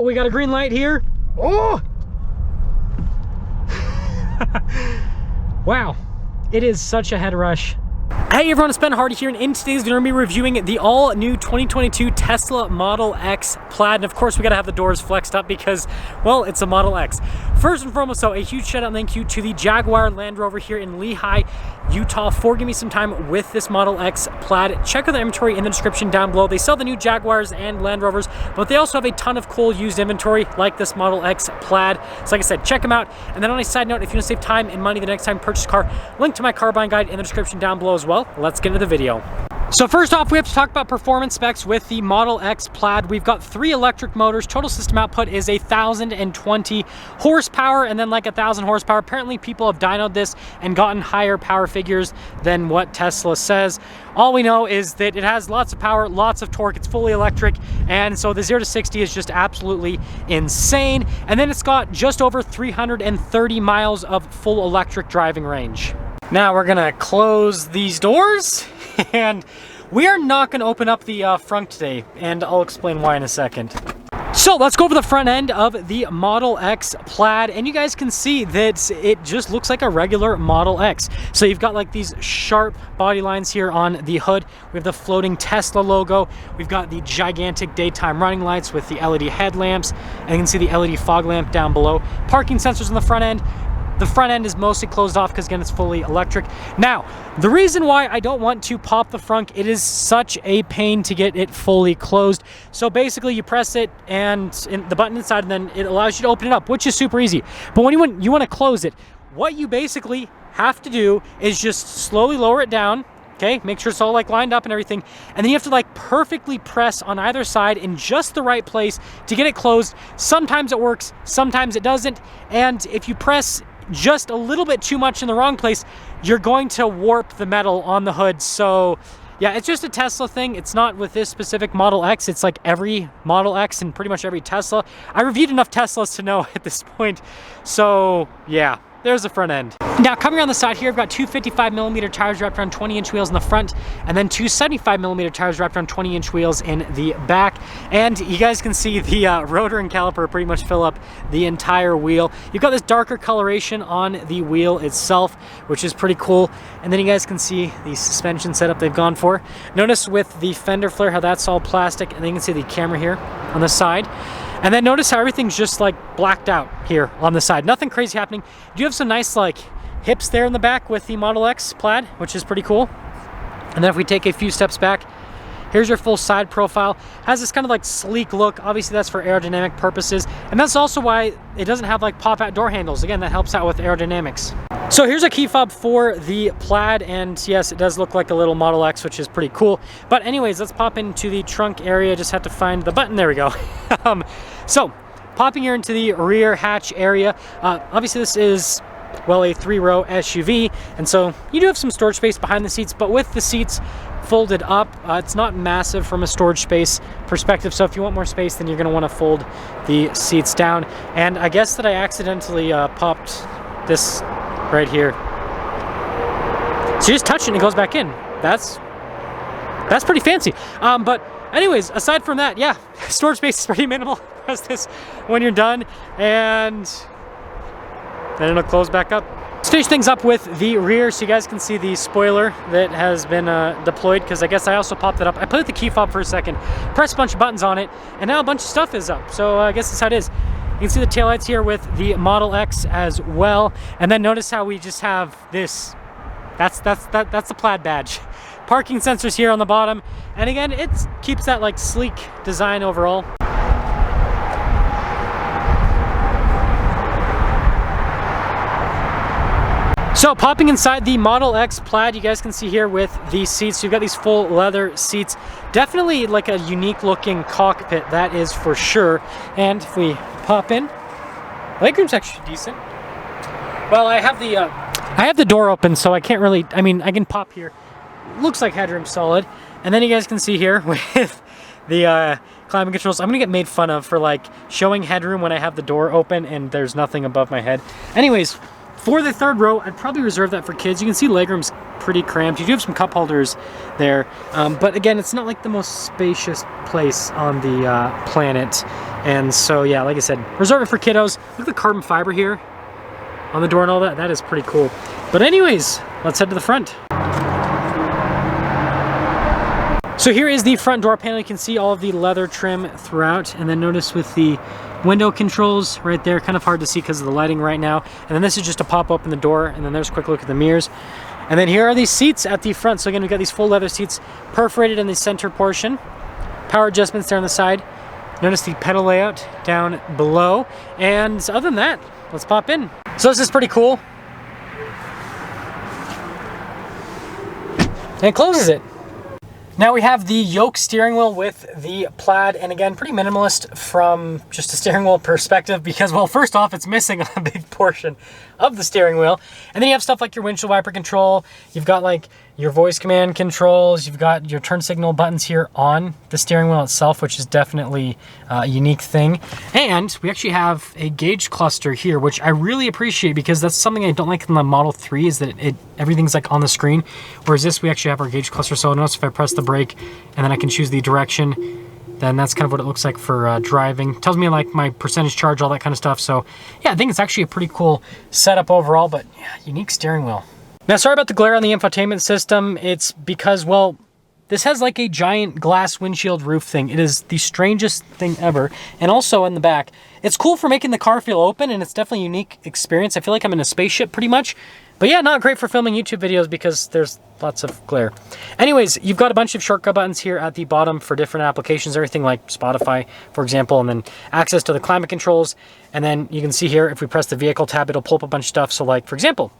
We got a green light here. Oh! Wow, it is such a head rush. Hey everyone, it's Ben Hardy here, and in today's video, we're going to be reviewing the all-new 2022 Tesla Model X Plaid. And of course, we got to have the doors flexed up because, well, it's a Model X. First and foremost, though, a huge shout out and thank you to the Jaguar Land Rover here in Lehi, Utah, for giving me some time with this Model X Plaid. Check out the inventory in the description down below. They sell the new Jaguars and Land Rovers, but they also have a ton of cool used inventory like this Model X Plaid. So like I said, check them out. And then on a side note, if you want to save time and money the next time you purchase a car, link to my car buying guide in the description down below as well. Let's get into the video. So first off, we have to talk about performance specs with the Model X Plaid. We've got 3 electric motors. Total system output is 1,020 horsepower and then like 1,000 horsepower. Apparently people have dynoed this and gotten higher power figures than what Tesla says. All we know is that it has lots of power, lots of torque, it's fully electric, and so the 0 to 60 is just absolutely insane. And then it's got just over 330 miles of full electric driving range. Now we're gonna close these doors, and we are not gonna open up the front today, and I'll explain why in a second. So let's go over the front end of the Model X Plaid, and you guys can see that it just looks like a regular Model X. So you've got like these sharp body lines here on the hood. We have the floating Tesla logo. We've got the gigantic daytime running lights with the LED headlamps, and you can see the LED fog lamp down below. Parking sensors on the front end. The front end is mostly closed off because, again, it's fully electric. Now, the reason why I don't want to pop the front, it is such a pain to get it fully closed. So basically, you press it and the button inside, and then it allows you to open it up, which is super easy. But when you want to close it, what you basically have to do is just slowly lower it down. Okay, make sure it's all like lined up and everything. And then you have to like perfectly press on either side in just the right place to get it closed. Sometimes it works, sometimes it doesn't. And if you press just a little bit too much in the wrong place, you're going to warp the metal on the hood. So yeah, it's just a Tesla thing. It's not with this specific Model X. It's like every Model X and pretty much every Tesla. I reviewed enough Teslas to know at this point. So yeah, there's the front end. Now coming around the side here, I've got 2 55mm tires wrapped around 20-inch wheels in the front, and then 2 75mm tires wrapped around 20-inch wheels in the back. And you guys can see the rotor and caliper pretty much fill up the entire wheel. You've got this darker coloration on the wheel itself, which is pretty cool. And then you guys can see the suspension setup they've gone for. Notice with the fender flare how that's all plastic, and then you can see the camera here on the side. And then notice how everything's just like blacked out here on the side. Nothing crazy happening. You have some nice like hips there in the back with the Model X Plaid, which is pretty cool. And then if we take a few steps back, here's your full side profile. Has this kind of like sleek look. Obviously that's for aerodynamic purposes. And that's also why it doesn't have like pop-out door handles. Again, that helps out with aerodynamics. So here's a key fob for the Plaid, and yes, it does look like a little Model X, which is pretty cool. But anyways, let's pop into the trunk area. Just have to find the button. There we go. So popping here into the rear hatch area. Obviously this is, well, a 3-row SUV, and so you do have some storage space behind the seats, but with the seats folded up, it's not massive from a storage space perspective. So if you want more space, then you're going to want to fold the seats down. And I guess that I accidentally popped this right here. So you just touch it and it goes back in. That's pretty fancy. But anyways, aside from that, yeah, storage space is pretty minimal. Press this when you're done, and then it'll close back up. Let's finish things up with the rear so you guys can see the spoiler that has been deployed, because I guess I also popped it up. I put the key fob for a second, pressed a bunch of buttons on it, and now a bunch of stuff is up. So I guess that's how it is. You can see the taillights here with the Model X as well. And then notice how we just have this. That's the Plaid badge. Parking sensors here on the bottom. And again, it keeps that like sleek design overall. So popping inside the Model X Plaid, you guys can see here with the seats, so you've got these full leather seats. Definitely like a unique looking cockpit, that is for sure. And if we pop in, legroom's actually decent. Well, I have the door open, so I can't really, I mean, I can pop here. Looks like headroom's solid. And then you guys can see here with the climate controls. I'm gonna get made fun of for like showing headroom when I have the door open and there's nothing above my head. Anyways, for the third row, I'd probably reserve that for kids. You can see legroom's pretty cramped. You do have some cup holders there. But again, it's not like the most spacious place on the planet. And so yeah, like I said, reserve it for kiddos. Look at the carbon fiber here on the door and all that. That is pretty cool. But anyways, let's head to the front. So here is the front door panel. You can see all of the leather trim throughout, and then notice with the window controls right there, kind of hard to see because of the lighting right now. And then this is just to pop open the door, and then there's a quick look at the mirrors. And then here are these seats at the front. So again, we've got these full leather seats perforated in the center portion. Power adjustments there on the side. Notice the pedal layout down below. And other than that, let's pop in. So this is pretty cool. And it closes it. Now we have the yoke steering wheel with the Plaid, and again, pretty minimalist from just a steering wheel perspective because, well, first off, it's missing a big portion of the steering wheel. And then you have stuff like your windshield wiper control. You've got like your voice command controls. You've got your turn signal buttons here on the steering wheel itself, which is definitely a unique thing. And we actually have a gauge cluster here, which I really appreciate because that's something I don't like in the Model 3 is that everything's like on the screen. Whereas this, we actually have our gauge cluster. So notice if I press the brake and then I can choose the direction, then that's kind of what it looks like for driving. Tells me like my percentage charge, all that kind of stuff. So yeah, I think it's actually a pretty cool setup overall, but yeah, unique steering wheel. Now, sorry about the glare on the infotainment system. It's because, well, this has like a giant glass windshield roof thing. It is the strangest thing ever. And also in the back, it's cool for making the car feel open, and it's definitely a unique experience. I feel like I'm in a spaceship pretty much. But yeah, not great for filming YouTube videos because there's lots of glare. Anyways, you've got a bunch of shortcut buttons here at the bottom for different applications, everything like Spotify, for example, and then access to the climate controls. And then you can see here, if we press the vehicle tab, it'll pull up a bunch of stuff. So like, for example,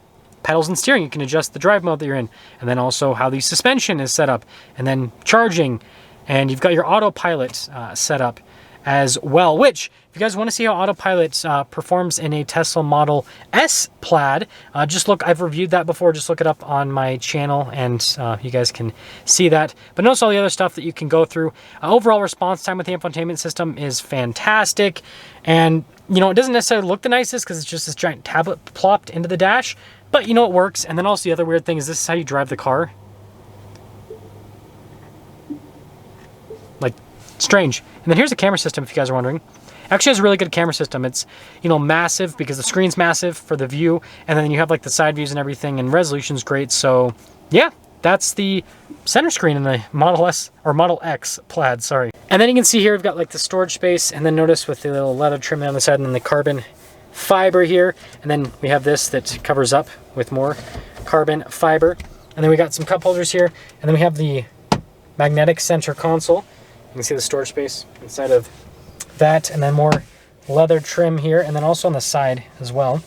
pedals and steering, you can adjust the drive mode that you're in, and then also how the suspension is set up, and then charging, and you've got your autopilot set up as well, which, if you guys want to see how autopilot performs in a Tesla Model S Plaid, just look, I've reviewed that before, just look it up on my channel, and you guys can see that. But notice all the other stuff that you can go through. Overall response time with the infotainment system is fantastic, and you know, it doesn't necessarily look the nicest because it's just this giant tablet plopped into the dash, but you know, it works. And then also the other weird thing is this is how you drive the car. Like, strange. And then here's the camera system, if you guys are wondering. Actually has a really good camera system. It's, you know, massive because the screen's massive for the view, and then you have like the side views and everything, and resolution's great. So yeah, that's the center screen in the Model S, or Model X Plaid, sorry. And then you can see here we've got like the storage space, and then notice with the little leather trim on the side and then the carbon fiber here, and then we have this that covers up with more carbon fiber, and then we got some cup holders here, and then we have the magnetic center console. You can see the storage space inside of that, and then more leather trim here, and then also on the side as well.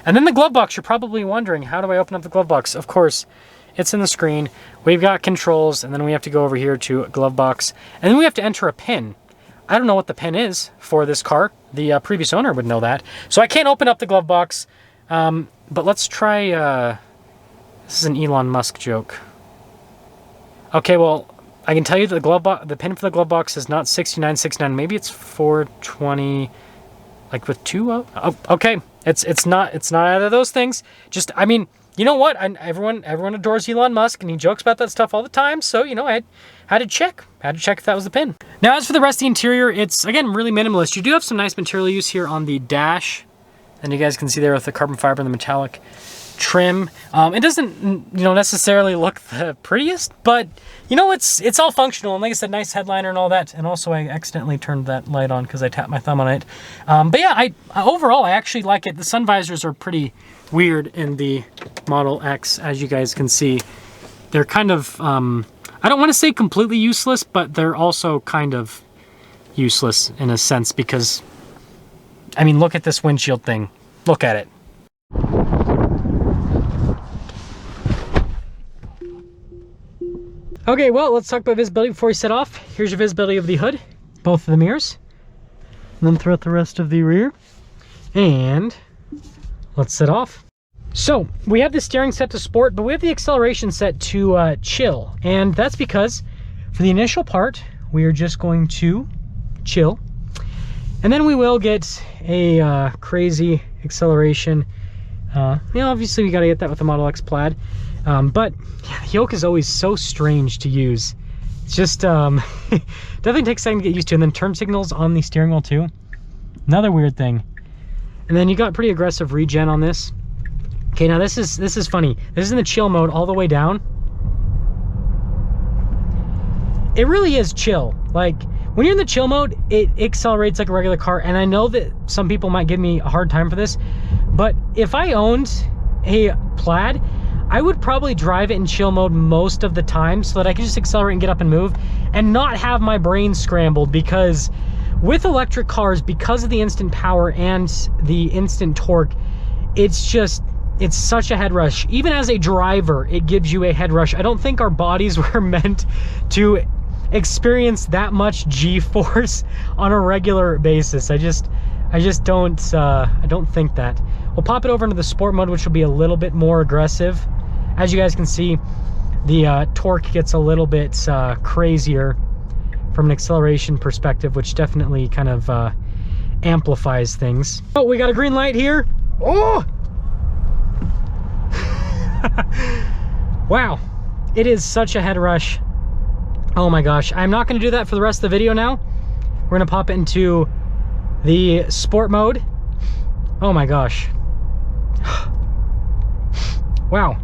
And then the glove box, you're probably wondering, how do I open up the glove box? Of course, it's in the screen. We've got controls, and then we have to go over here to glove box, and then we have to enter a PIN. I don't know what the PIN is for this car. The previous owner would know that. So I can't open up the glove box, but let's try, this is an Elon Musk joke. Okay, well, I can tell you that the pin for the glove box is not 6969. Maybe it's 420, like with two. Oh, okay, it's not either of those things. Just, I mean, you know what? Everyone adores Elon Musk, and he jokes about that stuff all the time. So you know, I had to check if that was the pin. Now, as for the rest of the interior, it's again really minimalist. You do have some nice material use here on the dash, and you guys can see there with the carbon fiber and the metallic trim. It doesn't, you know, necessarily look the prettiest, but you know, it's all functional, and like I said, nice headliner and all that. And also I accidentally turned that light on because I tapped my thumb on it. But yeah, overall I actually like it. The sun visors are pretty weird in the Model X, as you guys can see. They're kind of I don't want to say completely useless, but they're also kind of useless in a sense, because I mean, look at this windshield thing. Look at it. Okay, well, let's talk about visibility before we set off. Here's your visibility of the hood, both of the mirrors, and then throughout the rest of the rear. And let's set off. So we have the steering set to sport, but we have the acceleration set to chill. And that's because for the initial part, we are just going to chill. And then we will get a crazy acceleration. You know, obviously we got to get that with the Model X Plaid. But yeah, the yoke is always so strange to use It's just, definitely takes a second to get used to. And then turn signals on the steering wheel too. Another weird thing. And then you got pretty aggressive regen on this. Okay, now this is funny. This is in the chill mode all the way down. It really is chill. Like, when you're in the chill mode, it accelerates like a regular car. And I know that some people might give me a hard time for this, but if I owned a Plaid, I would probably drive it in chill mode most of the time so that I could just accelerate and get up and move and not have my brain scrambled, because with electric cars, because of the instant power and the instant torque, it's such a head rush. Even as a driver, it gives you a head rush. I don't think our bodies were meant to experience that much G-force on a regular basis. I just don't I don't think that. We'll pop it over into the sport mode, which will be a little bit more aggressive. As you guys can see, the torque gets a little bit crazier from an acceleration perspective, which definitely kind of amplifies things. Oh, we got a green light here. Oh! Wow, it is such a head rush. Oh my gosh, I'm not going to do that for the rest of the video now. We're going to pop it into the sport mode. Oh my gosh. Wow.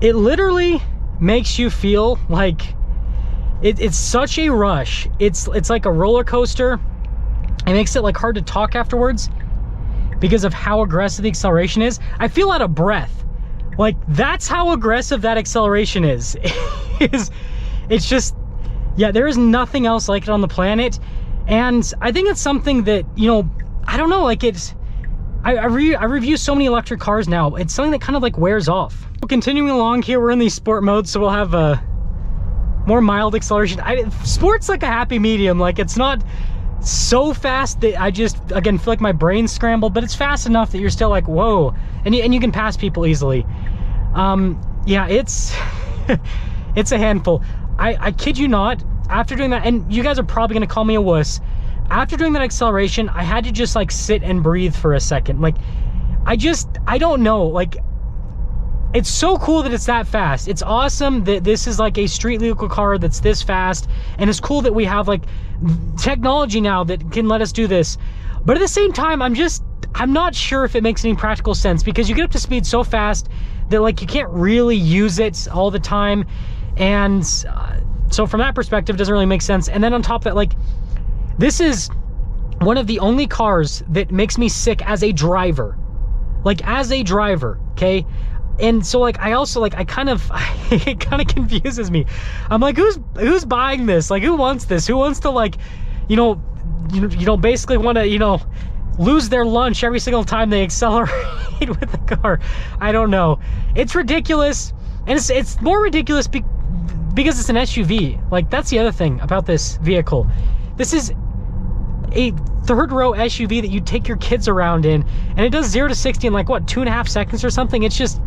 It literally makes you feel like it's such a rush. It's like a roller coaster. It makes it like hard to talk afterwards because of how aggressive the acceleration is. I feel out of breath. Like, that's how aggressive that acceleration is. It's just, yeah, there is nothing else like it on the planet. And I think it's something that, you know, I don't know, like I review so many electric cars now. It's something that kind of like wears off. Continuing along here, we're in the sport mode, so we'll have a more mild acceleration. Sport's like a happy medium. Like, it's not so fast that I just, again, feel like my brain's scrambled, but it's fast enough that you're still like, whoa, and you can pass people easily. Yeah, it's it's a handful. I kid you not, after doing that, and you guys are probably gonna call me a wuss, after doing that acceleration, I had to just like sit and breathe for a second. Like, I don't know, like, it's so cool that it's that fast. It's awesome that this is like a street legal car that's this fast, and it's cool that we have like technology now that can let us do this. But at the same time, I'm not sure if it makes any practical sense, because you get up to speed so fast that like you can't really use it all the time. And so from that perspective, it doesn't really make sense. And then on top of that, like, this is one of the only cars that makes me sick as a driver. Like, as a driver, okay? And so like, I also like, it kind of confuses me. I'm like, who's buying this? Like, who wants this? Who wants to, like, you know, basically want to, you know, lose their lunch every single time they accelerate with the car? I don't know. It's ridiculous. And it's more ridiculous because it's an SUV. Like, that's the other thing about this vehicle. This is a third row SUV that you take your kids around in, and it does 0 to 60 in like, what, 2.5 seconds or something? It's just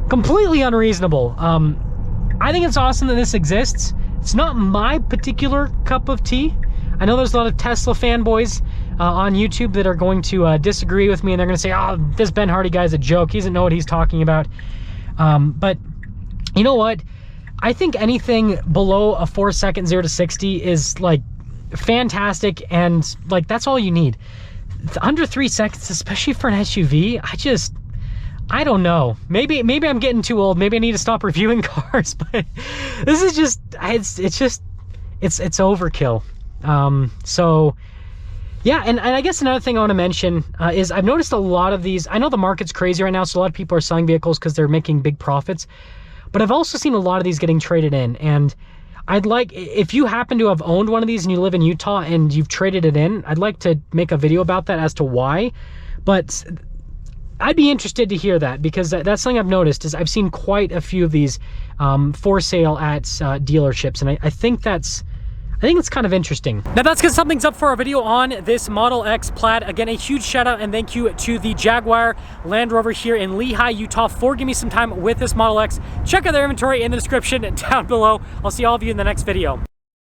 completely unreasonable. I think it's awesome that this exists. It's not my particular cup of tea. I know there's a lot of Tesla fanboys on YouTube that are going to disagree with me, and they're going to say, oh, this Ben Hardy guy's a joke. He doesn't know what he's talking about. But you know what? I think anything below a 4-second 0 to 60 is like fantastic, and like, that's all you need. Under 3 seconds, especially for an SUV, I don't know. Maybe I'm getting too old. Maybe I need to stop reviewing cars, but this is just, it's overkill. So yeah, and I guess another thing I want to mention is I've noticed a lot of these. I know the market's crazy right now, so a lot of people are selling vehicles because they're making big profits, but I've also seen a lot of these getting traded in. And I'd like, if you happen to have owned one of these and you live in Utah and you've traded it in, I'd like to make a video about that as to why. But I'd be interested to hear that, because that's something I've noticed is I've seen quite a few of these for sale at dealerships, and I think it's kind of interesting. Now that's because something's up for our video on this Model X Plaid. Again, a huge shout out and thank you to the Jaguar Land Rover here in Lehi, Utah for giving me some time with this Model X. Check out their inventory in the description down below. I'll see all of you in the next video.